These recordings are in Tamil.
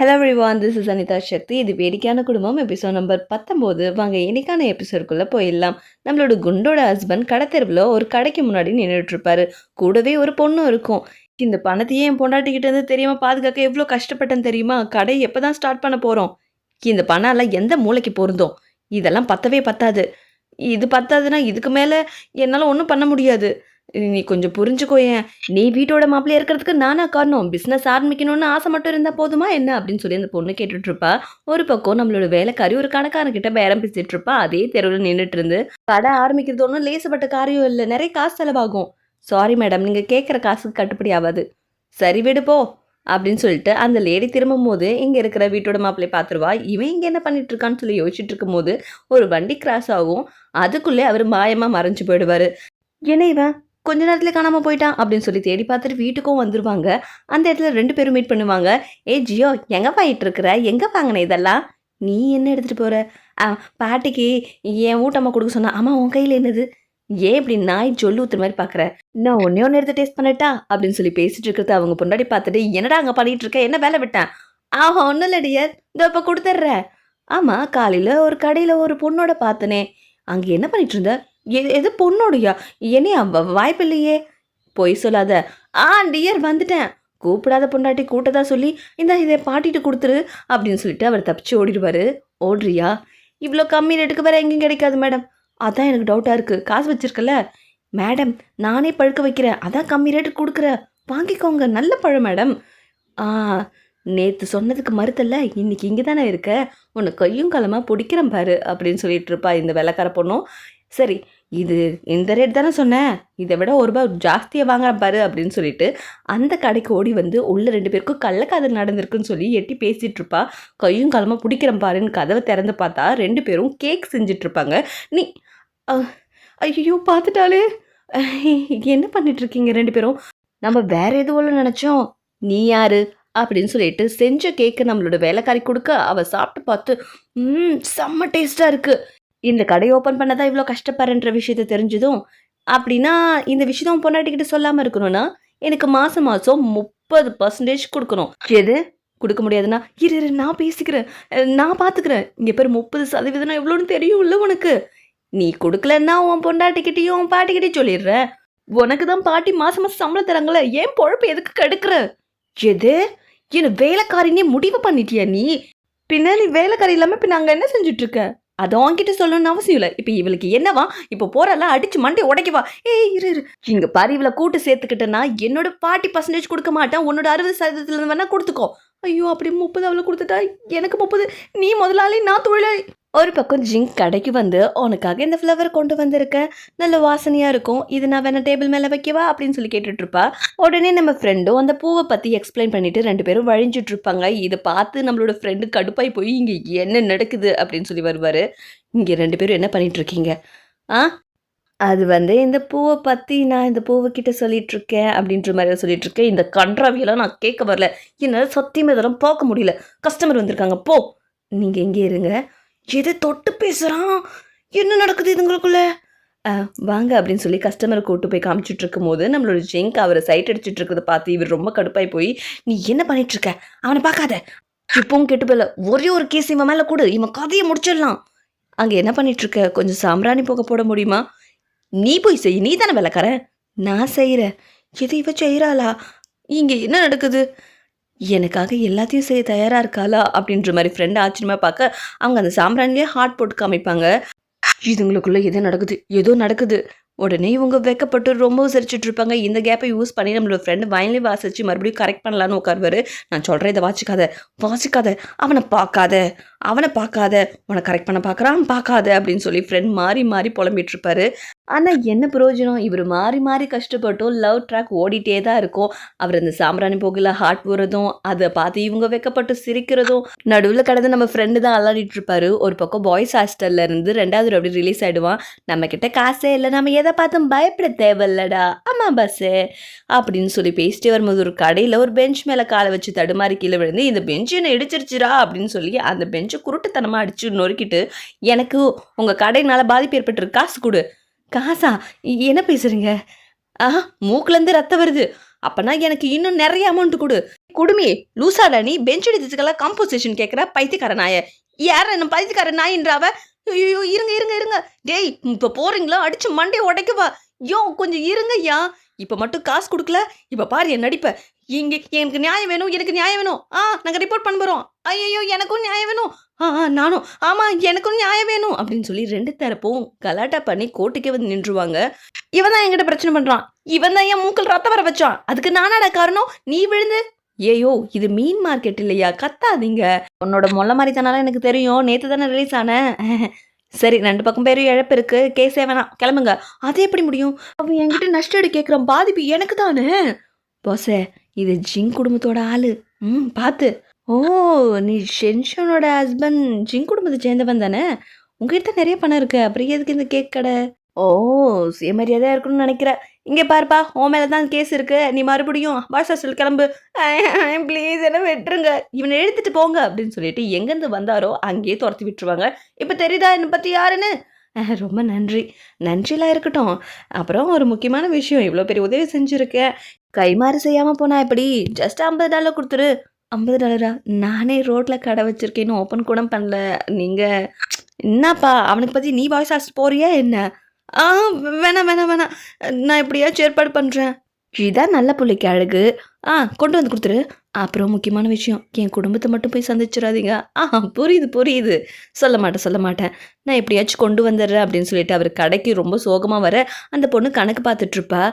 Hello everyone, this is Anitha Sakthi. இது வேடிக்கையான குடும்பம் எபிசோட் நம்பர் 19. வாங்க இன்னைக்கான எபிசோடுக்குள்ளே போயிடலாம். நம்மளோட குண்டோட ஹஸ்பண்ட் கடத்தெருவில் ஒரு கடைக்கு முன்னாடி நின்றுட்டு இருப்பாரு. கூடவே ஒரு பொண்ணும் இருக்கும். இந்த பணத்தையே என் பொண்டாட்டிக்கிட்ட இருந்து தெரியாம பாதுகாக்க எவ்வளோ கஷ்டப்பட்டேன்னு தெரியுமா? கடை எப்போ தான் ஸ்டார்ட் பண்ண போகிறோம்? இந்த பணம் எல்லாம் எந்த மூளைக்கு பொருந்தும்? இதெல்லாம் பத்தவே பத்தாது. இது பத்தாதுன்னா இதுக்கு மேலே என்னால் ஒன்றும் பண்ண முடியாது. நீ கொஞ்சம் புரிஞ்சுக்கோயேன். நீ வீட்டோட மாப்பிள்ளையா இருக்கிறதுக்கு நானா காரணம்? பிஸ்னஸ் ஆரம்பிக்கணும்னு ஆசை மட்டும் இருந்தால் போதுமா என்ன அப்படின்னு சொல்லி அந்த பொண்ணு கேட்டுட்ருப்பா. ஒரு பக்கம் நம்மளோட வேலைக்காரி ஒரு கடைக்காரங்கிட்ட பேரம் பேசிட்டு இருப்பா. அதே தெருவில் நின்றுட்டு இருந்து, கடை ஆரம்பிக்கிறது ஒன்றும் லேசப்பட்ட காரியம் இல்லை, நிறைய காசு செலவாகும். சாரி மேடம், நீங்கள் கேட்குற காசுக்கு கட்டுப்படி ஆகாது. சரி விடு போ அப்படின்னு சொல்லிட்டு அந்த லேடி திரும்பும் போது இங்கே இருக்கிற வீட்டோட மாப்பிள்ளையை பார்த்துருவா. இவன் இங்கே என்ன பண்ணிட்டு இருக்கான்னு சொல்லி யோசிச்சுட்டு இருக்கும் போது ஒரு வண்டி கிராஸ் ஆகும். அதுக்குள்ளே அவர் மாயமாக மறைஞ்சு போயிடுவார். என்ன இவன் கொஞ்ச நேரத்தில் காணாமல் போயிட்டான் அப்படின்னு சொல்லி தேடி பார்த்துட்டு வீட்டுக்கும் வந்துடுவாங்க. அந்த இடத்துல 2 பேரும் மீட் பண்ணுவாங்க. ஏ ஜியோ, எங்கே போயிட்டு இருக்கிற? எங்கே வாங்கின இதெல்லாம்? நீ என்ன எடுத்துகிட்டு போகிற? பாட்டிக்கு என் ஊட்டம்மா கொடுக்க சொன்னா. ஆமாம், உன் கையில் என்னது? ஏன் இப்படி நாய் சொல்லு ஊத்துற மாதிரி பார்க்குற? நான் ஒன்று எடுத்து டேஸ்ட் பண்ணட்டா அப்படின்னு சொல்லி பேசிட்டு இருக்கிறத அவங்க பொண்டாடி பார்த்துட்டு, என்னடா அங்கே பண்ணிட்டு இருக்க? என்ன வேலை விட்டேன்? ஒன்றும் இல்லை டியர், இதோ இப்போ கொடுத்துட்றேன். ஆமாம், காலையில் ஒரு கடையில் ஒரு பொண்ணோட பார்த்தனே, அங்கே என்ன பண்ணிட்டு இருந்த? எது பொண்ணோடையா? என்னையா வாய்ப்பு இல்லையே. பொய் சொல்லாத. டியர் வந்துட்டேன். கூப்பிடாத பொண்டாட்டி கூட்டதா சொல்லி இதை பாட்டிட்டு கொடுத்துரு அப்படின்னு சொல்லிட்டு அவர் தப்பிச்சு ஓடிடுவார். ஓடுறியா? இவ்வளோ கம்மி ரேட்டுக்கு வேறு எங்கேயும் கிடைக்காது மேடம். அதான் எனக்கு டவுட்டாக இருக்குது. காசு வச்சிருக்கல மேடம், நானே பழுக்க வைக்கிறேன். அதான் கம்மி ரேட்டுக்கு கொடுக்குறேன், வாங்கிக்கோங்க. நல்ல பழம் மேடம். நேற்று சொன்னதுக்கு மறுத்தல்ல, இன்னைக்கு இங்கே தானே இருக்க, உன்னை கையும் காலமாக பிடிக்கிறேன் பாரு அப்படின்னு சொல்லிட்டு இருப்பா இந்த வெள்ளைக்கார பொண்ணும். சரி, இது இந்த ரேட் தானே சொன்னேன், இதை விட ₹1 ஜாஸ்தியாக வாங்குறேன் பாரு அப்படின்னு சொல்லிட்டு அந்த கடைக்கு ஓடி வந்து உள்ள 2 பேருக்கும் கள்ளக்காதல் நடந்திருக்குன்னு சொல்லி எட்டி பேசிகிட்டு இருப்பா. கையும் காலமாக பிடிக்கிறேன் பாருன்னு கதவை திறந்து பார்த்தா 2 பேரும் கேக் செஞ்சிட்ருப்பாங்க. நீ ஐயோ பார்த்துட்டாலே, என்ன பண்ணிட்டு இருக்கீங்க 2 பேரும்? நம்ம வேற எதுவும் நினச்சோம். நீ யாரு அப்படின்னு சொல்லிட்டு செஞ்ச கேக்கு நம்மளோட வேலைக்காரி கொடுக்க அவள் சாப்பிட்டு பார்த்து, செம்ம டேஸ்ட்டாக இருக்குது. இந்த கடையை ஓப்பன் பண்ணதான் இவ்வளோ கஷ்டப்படுறன்ற விஷயத்த தெரிஞ்சதும், அப்படின்னா இந்த விஷயம் பொண்டாட்டிக்கிட்ட சொல்லாமல் இருக்கணும்னா எனக்கு மாதம் 30% கொடுக்கணும். எது கொடுக்க முடியாதுன்னா இரு நான் பேசிக்கிறேன், நான் பார்த்துக்கிறேன். இங்கே பேர் 30% எவ்வளோன்னு தெரியும் இல்லை உனக்கு? நீ கொடுக்கலன்னா உன் பொண்டாட்டிக்கிட்டையும் உன் பாட்டிக்கிட்டையும் சொல்லிடுற. உனக்கு தான் பாட்டி மாதம் சம்பளம் தராங்களே, ஏன் பொழப்பு எதுக்கு கெடுக்கிற? எது என்ன வேலைக்காரினே முடிவு பண்ணிட்டியா நீ? பின்ன நீ வேலைக்காரி இல்லாமல் பின்ன அங்கே என்ன செஞ்சுட்டு இருக்க? அதை வாங்கிட்டு சொல்லணும்னு அவசியம் இல்லை. இப்போ இவளுக்கு என்னவா? இப்போ போறலாம் அடிச்சு மண்டை உடைக்கவா? இரு இங்க பாரு, இவளை கூட்டு சேர்த்துக்கிட்டேன்னா என்னோட 40% கொடுக்க மாட்டேன், உன்னோட 60% வேணா கொடுத்துக்கோ. ஐயோ, அப்படி 30 அவளை கொடுத்துட்டா எனக்கு 30. நீ முதலாளி, நான் தொழிலாளி. ஒரு பக்கம் ஜிங்க் கடைக்கு வந்து உனக்காக இந்த ஃப்ளவர் கொண்டு வந்திருக்கேன், நல்ல வாசனையாக இருக்கும், இது நான் வேணா டேபிள் மேலே வைக்கவா அப்படின்னு சொல்லி கேட்டுட்ருப்பா. உடனே நம்ம ஃப்ரெண்டும் அந்த பூவை பற்றி எக்ஸ்பிளைன் பண்ணிவிட்டு 2 பேரும் வழிஞ்சிட்ருப்பாங்க. இதை பார்த்து நம்மளோட ஃப்ரெண்டு கடுப்பாய் போய் இங்கே என்ன நடக்குது அப்படின்னு சொல்லி வருவார். இங்கே 2 பேரும் என்ன பண்ணிகிட்ருக்கீங்க? அது வந்து இந்த பூவை பற்றி நான் இந்த பூவைக்கிட்ட சொல்லிகிட்ருக்கேன் அப்படின்ற மாதிரி சொல்லிகிட்ருக்கேன். இந்த கன்றாவியெல்லாம் நான் கேட்க வரல, என்னால் சத்தியமாக இதெல்லாம் பார்க்க முடியல. கஸ்டமர் வந்திருக்காங்க, போ. நீங்கள் எங்கே இருங்க. எதை தொட்டு பேசுகிறான்? என்ன நடக்குது இதுங்களுக்குள்ள? வாங்க அப்படின்னு சொல்லி கஸ்டமரை கூட்டு போய் காமிச்சிட்டு இருக்கும் போது நம்மளோட ஜிங்க் அவரை சைட் அடிச்சுட்டு இருக்கிறத பார்த்து இவர் ரொம்ப கடுப்பாய் போய், நீ என்ன பண்ணிட்டு இருக்க? அவனை பார்க்காத, இப்பவும் கெட்டு போயில. ஒரே ஒரு கேஸ் இவன் மேலே கொடு, இவன் கதையை முடிச்சிடலாம். அங்கே என்ன பண்ணிட்டு இருக்க? கொஞ்சம் சாம்பிராணி போக போட முடியுமா? நீ போய் செய், நீ தானே விளக்கற. நான் செய்கிறேன். எது இவ செய்கிறாளா? இங்கே என்ன நடக்குது? எனக்காக எல்லாத்தையும் செய்ய தயாராக இருக்காளா அப்படின்ற மாதிரி ஃப்ரெண்டு ஆச்சரியமாக பார்க்க அவங்க அந்த சாம்பிரானிலே ஹார்ட் போட்டு காமிப்பாங்க. இதுங்களுக்குள்ளே எது நடக்குது? ஏதோ நடக்குது. உடனே இவங்க வெக்கப்பட்டு ரொம்ப சிரிச்சிட்டு இருப்பாங்க. இந்த கேப்பை யூஸ் பண்ணி நம்மளோட ஃப்ரெண்டு வயலே வாசிச்சு மறுபடியும் கரெக்ட் பண்ணலான்னு உட்காருவார். நான் சொல்கிறேன், இதை வாசிக்காத, அவனை பார்க்காத, உன்னை கரெக்ட் பண்ண பார்க்காத அப்படின்னு சொல்லி ஃப்ரெண்ட் மாறி மாறி புலம்பிட்டு இருப்பாரு. ஆனால் என்ன பிரயோஜனம்? இவர் மாறி மாறி கஷ்டப்பட்டும் லவ் ட்ராக் ஓடிட்டே தான் இருக்கும். அவர் அந்த சாம்பிராணி போகல ஹார்ட் போகிறதும் அதை பார்த்து இவங்க வெக்கப்பட்டு சிரிக்கிறதும், நடுவில் கடந்து நம்ம ஃப்ரெண்டு தான் அல்லாடிட்டு இருப்பாரு. ஒரு பக்கம் பாய்ஸ் ஹாஸ்டல்ல இருந்து 2வது அப்படி ரிலீஸ் ஆகிடுவான். நம்ம கிட்ட காசே இல்லை, நம்ம எதை பார்த்தும் பயப்பட தேவையில்லடா, ஆமாம் பஸ்ஸு அப்படின்னு சொல்லி பேசிட்டு வரும்போது ஒரு கடையில் ஒரு பெஞ்ச் மேலே காலை வச்சு தடுமாறி கீழே விழுந்து, இந்த பெஞ்சு என்ன இடிச்சிருச்சுரா அப்படின்னு சொல்லி அந்த பெஞ்சு குருட்டுத்தனமாக அடிச்சு நொறுக்கிட்டு, எனக்கு உங்கள் கடையினால பாதிப்பு ஏற்பட்டுருக்கு, காசு கொடு. காசா? என்ன பேசுறீங்க? மூக்குலேருந்து ரத்தம் வருது. அப்பனா எனக்கு இன்னும் நிறைய அமௌண்ட் கொடு. குடுமி லூசாடா நீ பெஞ்ச் அடிச்சதுக்கெல்லாம் காம்போசிஷன் கேட்குற பைத்தியக்கார நாய யார என்ன பைத்தியக்கார நாயின்றாவ ஐயோ இருங்க இருங்க இருங்க டேய் இப்போ போறீங்களா அடிச்சு மண்டையை உடைக்கவா யோ கொஞ்சம் இருங்கய்யா இப்போ மட்டும் காசு கொடுக்கல இப்போ பாரு என் நடிப்பை இங்கே எனக்கு நியாயம் வேணும் எனக்கு நியாயம் வேணும் நாங்கள் ரிப்போர்ட் பண்ண போகிறோம் ஐயோ எனக்கும் நியாயம் வேணும் நானும் ஆமாம் எனக்கும் நியாயம் வேணும் அப்படின்னு சொல்லி ரெண்டு தரப்பும் கலாட்டா பண்ணி கோர்ட்டுக்கே வந்து நின்றுவாங்க இவன் தான் என்கிட்ட பிரச்சனை பண்ணுறான் இவன் தான் என் மூக்கில் ரத்தம் வர வச்சான் அதுக்கு நானாடா காரணம் நீ விழுந்து ஏயோ இது மீன் மார்க்கெட் இல்லையா கத்தாதீங்க உன்னோட மொல்ல மாதிரி தானால எனக்கு தெரியும் நேற்று தானே ரிலீஸ் ஆனேன் சரி ரெண்டு பக்கம் பேரும் இழப்பு இருக்கு கேஸே வேணாம் கிளம்புங்க அது எப்படி முடியும் அவன் என்கிட்ட நஷ்டடு கேட்குறான் பாதிப்பு எனக்கு தானே போசே இது ஜிங் குடும்பத்தோட ஆளு பார்த்து ஓ நீ ஷென்ஷனோட ஹஸ்பண்ட் ஜிங் குடும்பத்தை சேர்ந்தவன் தானே உங்ககிட்ட நிறைய பணம் இருக்கு அப்புறம் எதுக்கு இந்த கேக் கடை ஓ சுயமரியாதையாக இருக்கணும்னு நினைக்கிற இங்கே பாருப்பா உன் மேலே தான் கேஸ் இருக்கு நீ மறுபடியும் பாஷா சொல் கிளம்பு ப்ளீஸ் என்ன விட்டுருங்க இவனை எடுத்துட்டு போங்க அப்படின்னு சொல்லிட்டு எங்கேருந்து வந்தாரோ அங்கேயே துரத்தி விட்டுருவாங்க இப்போ தெரியுதா என்னை பற்றி யாருன்னு ரொம்ப நன்றிலாம் இருக்கட்டும் அப்புறம் ஒரு முக்கியமான விஷயம் இவ்வளோ பெரிய உதவி செஞ்சுருக்கேன் கைமாறு செய்யாமல் போனா எப்படி ஜஸ்ட் $50 கொடுத்துரு $50 நானே ரோட்டில் கடை வச்சுருக்கேன்னு ஓப்பன் கூட பண்ணல நீங்கள் என்னப்பா அவனுக்கு பற்றி நீ வாய்ஸ் ஆஸ்ட் போறியா என்ன வேணாம் நான் எப்படியாச்சும் ஏற்பாடு பண்ணுறேன் இதான் நல்ல பிள்ளைக்கு அழகு கொண்டு வந்து கொடுத்துரு அப்புறம் முக்கியமான விஷயம் என் குடும்பத்தை மட்டும் போய் சந்திச்சிடாதீங்க புரியுது சொல்ல மாட்டேன் நான் எப்படியாச்சும் கொண்டு வந்துடுறேன் அப்படின்னு சொல்லிட்டு அவர் கடைக்கு ரொம்ப சோகமாக வர அந்த பொண்ணு கணக்கு பார்த்துட்ருப்பா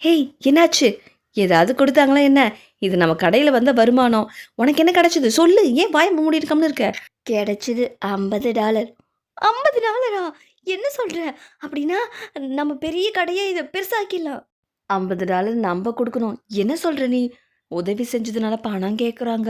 ஹேய் என்னாச்சு ஏதாவது கொடுத்தாங்களா என்ன இது நம்ம கடையில் வந்த வருமானம் உனக்கு என்ன கிடைச்சது சொல்லு ஏன் வாய் மூடி இருக்காமனு இருக்க கிடைச்சிது $50 $50 என்ன சொல்கிற அப்படின்னா நம்ம பெரிய கடையை இதை பெருசாக்கிடலாம் $50 நம்ம கொடுக்கணும் என்ன சொல்கிற நீ உதவி செஞ்சதுனால பணம் கேட்குறாங்க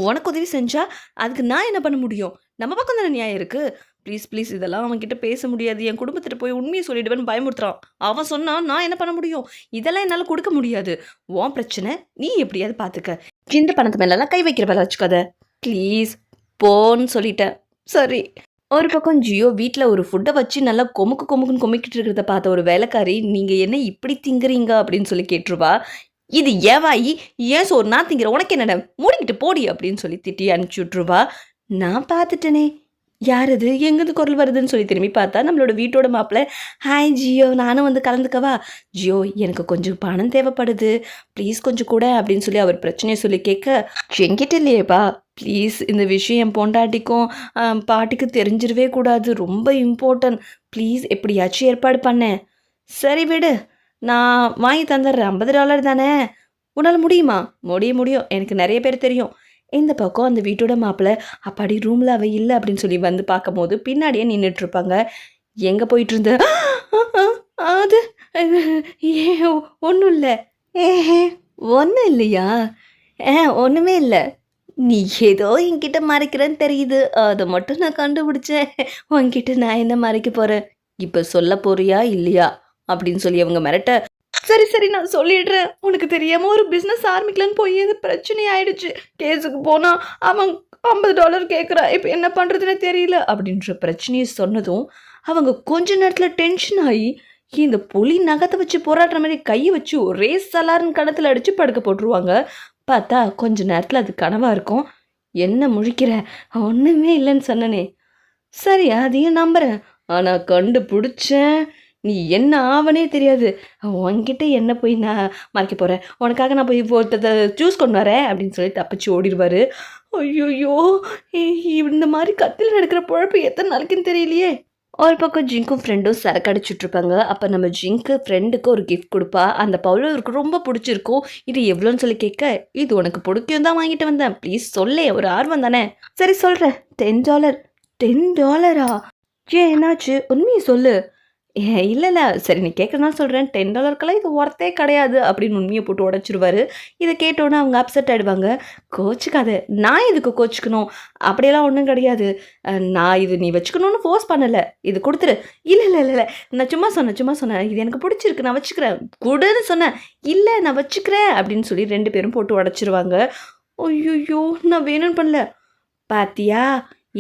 உனக்கு உதவி செஞ்சா அதுக்கு நான் என்ன பண்ண முடியும் நம்ம பக்கம் தானே நியாயம் இருக்குது ப்ளீஸ் இதெல்லாம் அவன்கிட்ட பேச முடியாது என் குடும்பத்திட்ட போய் உண்மையை சொல்லிடுவேன்னு பயமுறுத்துறான் அவன் சொன்னான் நான் என்ன பண்ண முடியும் இதெல்லாம் என்னால் கொடுக்க முடியாது உன் பிரச்சனை நீ எப்படியாவது பார்த்துக்க இந்த பணத்து மேலெல்லாம் கை வைக்கிற வேலை வச்சுக்காத ப்ளீஸ் போன்னு சொல்லிட்டேன் சரி ஒரு பக்கம் ஜியோ வீட்டில் ஒரு ஃபுட்டை வச்சு நல்லா கொமுக்குன்னு கொமிக்கிட்டு இருக்கிறத பார்த்த ஒரு வேலைக்காரி நீங்கள் என்ன இப்படி திங்குறீங்க அப்படின்னு சொல்லி கேட்டுருவா இது ஏவாயி ஏன் சோறு நான் திங்கிற உனக்கு என்னடா மூடிக்கிட்டு போடி அப்படின்னு சொல்லி திட்டி அனுப்பிச்சி விட்ருவா நான் பார்த்துட்டேனே யார் அது எங்கேருந்து குரல் வருதுன்னு சொல்லி திரும்பி பார்த்தா நம்மளோட வீட்டோட மாப்பிள்ளை ஹாய் ஜியோ நானும் வந்து கலந்துக்கவா ஜியோ எனக்கு கொஞ்சம் பணம் தேவைப்படுது ப்ளீஸ் கொஞ்சம் கூட அப்படின்னு சொல்லி அவர் பிரச்சனையை சொல்லி கேட்க என்கிட்ட இல்லையேப்பா ப்ளீஸ் இந்த விஷயம் என் பொண்டாட்டிக்கும் பாட்டிக்கு தெரிஞ்சிடவே கூடாது ரொம்ப இம்பார்ட்டன்ட் ப்ளீஸ் எப்படியாச்சும் ஏற்பாடு பண்ணேன் சரி விடு நான் வாங்கி தந்துடுறேன் $50 தானே உன்னால் முடியுமா முடியும் எனக்கு நிறைய பேர் தெரியும் இந்த பக்கம் அந்த வீட்டோட மாப்பிள்ளை அப்பாடி ரூமில் அவள் இல்லை அப்படின்னு சொல்லி வந்து பார்க்கும் போது பின்னாடியே நின்றுட்டுருப்பாங்க எங்கே போயிட்டு இருந்த அது ஒன்றும் இல்லை ஒன்றும் இல்லையா ஒன்றுமே இல்லை நீ ஏதோ என்கிட்ட மறைக்கிறேன்னு தெரியுது அதை மட்டும் நான் கண்டுபிடிச்சேன் உன்கிட்ட நான் என்ன மறைக்க போகிறேன் இப்போ சொல்ல போறியா இல்லையா அப்படின்னு சொல்லி அவங்க மிரட்ட சரி நான் சொல்லிடுறேன் உனக்கு தெரியாமல் ஒரு பிஸ்னஸ் ஆரம்பிக்கலான்னு போய் அது பிரச்சனை ஆயிடுச்சு கேஸுக்கு போனால் அவன் $50 கேட்குறான் இப்போ என்ன பண்ணுறதுன்னு தெரியல அப்படின்ற பிரச்சனையை சொன்னதும் அவங்க கொஞ்ச நேரத்தில் டென்ஷன் ஆகி இந்த புலி நகத்தை வச்சு போராடுற மாதிரி கையை வச்சு ஒரே சலார்னு கணத்தில் அடித்து படுக்க போட்டுருவாங்க பார்த்தா கொஞ்ச நேரத்தில் அது கனவாக இருக்கும் என்ன முழிக்கிற ஒன்றுமே இல்லைன்னு சொன்னனே சரி அதையும் நம்புகிறேன் ஆனால் கண்டுபிடிச்சேன் நீ என்ன ஆவனே தெரியாது உன்கிட்ட என்ன போய் நான் மறைக்க போகிறேன் உனக்காக நான் போய் ஜூஸ் கொண்டு வரேன் அப்படின்னு சொல்லி தப்பிச்சு ஓடிடுவார் ஐயோ இந்த மாதிரி கத்தியில் நடக்கிற பொழப்பு எத்தனை நாளைக்குன்னு தெரியலையே ஒரு பக்கம் ஜிங்க்கும் ஃப்ரெண்டும் சரக்கு அடிச்சுட்ருப்பாங்க அப்போ நம்ம ஜிங்க்கு ஃப்ரெண்டுக்கு ஒரு கிஃப்ட் கொடுப்பா அந்த பவுலருக்கு ரொம்ப பிடிச்சிருக்கும் இது எவ்வளோன்னு சொல்லி கேட்க இது உனக்கு பிடிக்கும் தான் வாங்கிட்டு வந்தேன் ப்ளீஸ் சொல்லே ஒரு ஆர்வம் தானே சரி சொல்கிறேன் $10 ஏன் என்னாச்சு உண்மையை சொல்லு இல்லை சரி நீ கேட்குறதுனால சொல்கிறேன் $10 இது ஒர்த்தே கிடையாது அப்படின்னு உண்மையை போட்டு உடச்சிருவாரு இதை கேட்டோன்னே அவங்க அப்செட் ஆகிடுவாங்க கோச்சிக்காது நான் இதுக்கு கோச்சிக்கணும் அப்படியெல்லாம் ஒன்றும் கிடையாது நான் இது நீ வச்சுக்கணும்னு ஃபோர்ஸ் பண்ணலை இது கொடுத்துரு இல்லை நான் சும்மா சொன்னேன் இது எனக்கு பிடிச்சிருக்கு நான் வச்சுக்கிறேன் கொடுன்னு சொன்னேன் இல்லை நான் வச்சுக்கிறேன் அப்படின்னு சொல்லி 2 பேரும் போட்டு உடச்சிருவாங்க ஐயோ நான் வேணும்னு பண்ணல பாத்தியா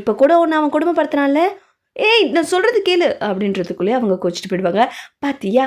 இப்போ கூட ஒன்று அவன் கொடுமைப்படுத்தினால ஏய் நான் சொல்கிறது கேளு அப்படின்றதுக்குள்ளே அவங்க கோச்சிட்டு போயிடுவாங்க பாத்தியா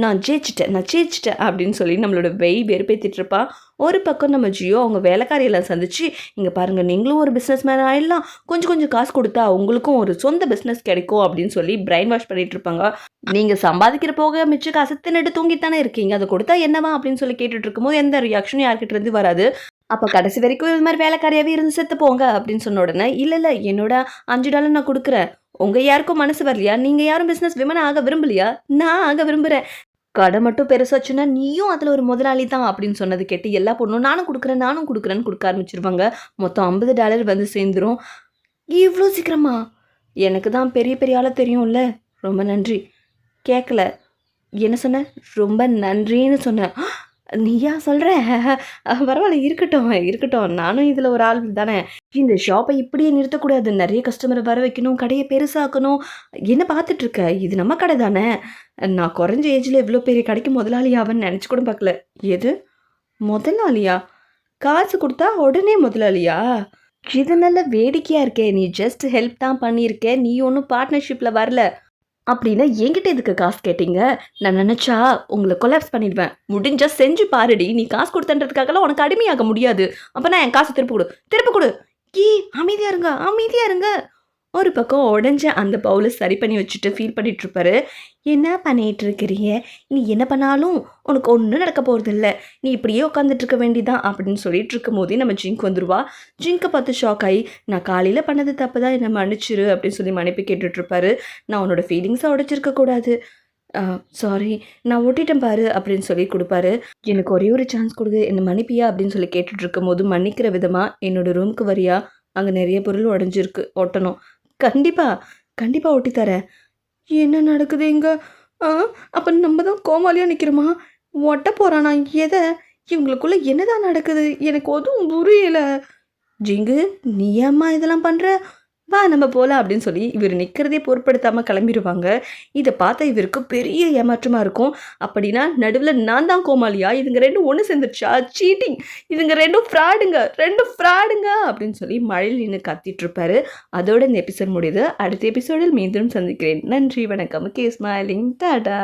நான் ஜெயிச்சிட்டேன் அப்படின்னு சொல்லி நம்மளோட வெய் வெறுப்பேற்றிட்டு இருப்பான் ஒரு பக்கம் நம்ம ஜியோ அவங்க வேலைக்காரியெல்லாம் சந்திச்சு, இங்கே பாருங்கள் நீங்களும் ஒரு பிஸ்னஸ் மேன் ஆகிடலாம், கொஞ்சம் கொஞ்சம் காசு கொடுத்தா உங்களுக்கும் ஒரு சொந்த பிஸ்னஸ் கிடைக்கும் அப்படின்னு சொல்லி பிரைன் வாஷ் பண்ணிட்டு இருப்பாங்க. நீங்கள் சம்பாதிக்கிற போக மிச்ச காசு தின்னுட்டு தூங்கித்தானே இருக்கீங்க, அதை கொடுத்தா என்னவா அப்படின்னு சொல்லி கேட்டுட்டு இருக்கும்போது எந்த ரியாக்ஷனும் யார்கிட்ட இருந்து வராது. அப்போ கடைசி வரைக்கும் இது மாதிரி வேலைக்காரியாகவே இருந்து செத்து போங்க அப்படின்னு சொன்ன உடனே, இல்லை என்னோட $5 நான் கொடுக்குறேன், உங்கள் யாருக்கும் மனசு வரலையா, நீங்கள் யாரும் பிஸ்னஸ் விமன் ஆக விரும்பலையா, நான் ஆக விரும்புகிறேன், கடை மட்டும் பெருசாச்சுன்னா நீயும் அதில் ஒரு முதலாளி தான் அப்படின்னு சொன்னது கேட்டு எல்லா பொண்ணும் நானும் கொடுக்குறேன்னு கொடுக்க ஆரம்பிச்சிருவாங்க. மொத்தம் $50 வந்து சேர்ந்துரும். இவ்வளோ சீக்கிரமா? எனக்கு தான் பெரிய பெரிய ஆளை தெரியும்ல, ரொம்ப நன்றி. கேட்கல, என்ன சொன்ன? ரொம்ப நன்றின்னு சொன்னேன். நீயா சொல்கிற? பரவாயில்ல, இருக்கட்டும், நானும் இதில் ஒரு ஆள் தானே. இந்த ஷாப்பை இப்படியே நிறுத்தக்கூடாது, நிறைய கஸ்டமரை வர வைக்கணும், கடையை பெருசாக்கணும். என்ன பார்த்துட்ருக்க, இது நம்ம கடை தானே. நான் குறைஞ்ச ஏஜில் இவ்வளோ பெரிய கடைக்கு முதலாளி ஆவன்னு நினச்சி கூட பார்க்கல. எது முதலாளியா? காசு கொடுத்தா உடனே முதலாளியா? இது நல்ல வேடிக்கையாக இருக்கே. நீ ஜஸ்ட் ஹெல்ப் தான் பண்ணியிருக்கே, நீ ஒன்றும் பார்ட்னர்ஷிப்பில் வரல. அப்படின்னா என்கிட்ட எதுக்கு காசு கேட்டீங்க? நான் நினச்சா உங்களை கொலாப்ஸ் பண்ணிடுவேன். முடிஞ்சா செஞ்சு பாருடி. நீ காசு கொடுத்தன்றதுக்காகலாம் உனக்கு அடிமையாக முடியாது. அப்போ நான் என் காசு திருப்பி கொடு. அமைதியாக இருங்க. ஒரு பக்கம் உடஞ்ச அந்த பவுலை சரி பண்ணி வச்சுட்டு ஃபீல் பண்ணிட்டு இருப்பாரு. என்ன பண்ணிட்டு இருக்கிறீங்க? நீ என்ன பண்ணாலும் உனக்கு ஒன்றும் நடக்க போகிறது இல்லை, நீ இப்படியே உட்காந்துட்டு இருக்க வேண்டிதான் அப்படின்னு சொல்லிட்டு இருக்கும் போதே நம்ம ஜிங்க் வந்துடுவா. ஜிங்கை பார்த்து ஷாக் ஆகி, நான் காலையில் பண்ணது தப்பு தான், என்னை மன்னிச்சிரு அப்படின்னு சொல்லி மன்னிப்பு கேட்டுட்ருப்பாரு. நான் உன்னோட ஃபீலிங்ஸை உடைச்சிருக்கக்கூடாது, சாரி, நான் ஒட்டிட்டேன் பாரு அப்படின்னு சொல்லி கொடுப்பாரு. எனக்கு ஒரே ஒரு சான்ஸ் கொடுங்க, என்னை மன்னிப்பியா அப்படின்னு சொல்லி கேட்டுட்டு இருக்கும் போது, மன்னிக்கிற விதமாக என்னோடய ரூமுக்கு வரியா, அங்கே நிறைய பொருள் உடஞ்சிருக்கு, ஒட்டணும். கண்டிப்பாக ஒட்டி தரேன். என்ன நடக்குது இங்கே? அப்போ நம்ம தான் கோமாளியாக நிற்கிறோமா? ஒட்ட போகிறானா? எதை? இவங்களுக்குள்ளே என்னதான் நடக்குது? எனக்கு எதுவும் புரியலை. ஜிங்கு, நீ ஏம்மா இதெல்லாம் பண்ணுற? வா நம்ம போகலாம் அப்படின்னு சொல்லி இவர் நிற்கிறதே பொருட்படுத்தாமல் கிளம்பிடுவாங்க. இதை பார்த்தா இவருக்கு பெரிய ஏமாற்றமாக இருக்கும். அப்படின்னா நடுவில் நான் தான் கோமாளியா? இதுங்க ரெண்டும் ஒன்று சேர்ந்துருச்சா? சீட்டிங், இதுங்க ரெண்டும் ஃப்ராடுங்க அப்படின்னு சொல்லி மழையில் நின்று கத்திட்டு இருப்பாரு. அதோட இந்த எபிசோட் முடியுது. அடுத்த எபிசோடில் மீண்டும் சந்திக்கிறேன். நன்றி, வணக்கம். K smiling, Tata.